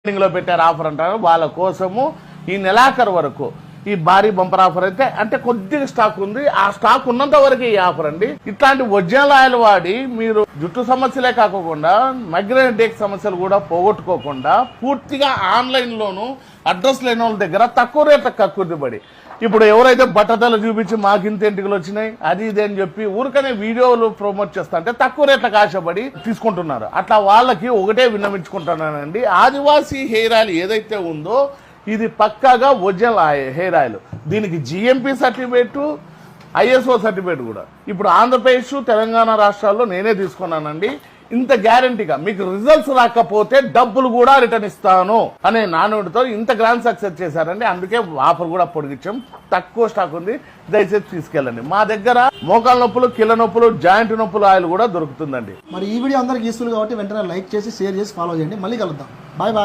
లో పెట్టారు ఆఫర్ అంటారు వాళ్ళ కోసము ఈ నెలాఖరు వరకు ఈ భారీ బంపర్ ఆఫర్ అయితే అంటే కొద్దిగా స్టాక్ ఉంది. ఆ స్టాక్ ఉన్నంత వరకు ఈ ఆఫర్ అండి. ఇట్లాంటి ఒరిజినల్ ఆయిల్ వాడి మీరు జుట్టు సమస్యలే కాకుండా మైగ్రేన్ డేక్ సమస్యలు కూడా పోగొట్టుకోకుండా పూర్తిగా ఆన్లైన్ లోను అడ్రస్ లేని వాళ్ళ దగ్గర తక్కువ రేట్లకు కక్కుర్తిపడి ఇప్పుడు ఎవరైతే బట్టతలు చూపించి మాకింత ఎంటికలు వచ్చినాయి అది ఇది అని చెప్పి ఊరికనే వీడియోలు ప్రమోట్ చేస్తా అంటే తక్కువ రేట్లకు ఆశపడి తీసుకుంటున్నారు. అట్లా వాళ్ళకి ఒకటే విన్నవించుకుంటున్నానండి, ఆదివాసీ హెయిర్ ఆయిల్ ఏదైతే ఉందో ఇది పక్కాగా ఒరిజినల్ హెయిర్ ఆయిల్. దీనికి జిఎంపి సర్టిఫికేట్ ఐఎస్ఓ సర్టిఫికేట్ కూడా ఇప్పుడు ఆంధ్రప్రదేశ్ తెలంగాణ రాష్ట్రాల్లో నేనే తీసుకున్నానండి. ఇంత గ్యారంటీగా మీకు రిజల్ట్స్ రాకపోతే డబ్బులు కూడా రిటర్న్ ఇస్తాను అనే నానుడితో ఇంత గ్రాండ్ సక్సెస్ చేశారండి. అందుకే ఆఫర్ కూడా పొడిగించాం. తక్కువ స్టాక్ ఉంది, దయచేసి తీసుకెళ్ళండి. మా దగ్గర మోకాల నొప్పులు, కీళ్ళ నొప్పులు, జాయింట్ నొప్పులు ఆయిల్ కూడా దొరుకుతుందండి. మరి ఈ వీడియో అందరికి యూస్ఫుల్ కాబట్టి వెంటనే లైక్ చేసి షేర్ చేసి ఫాలో చేయండి. మళ్ళీ కలుద్దాం. Bye bye.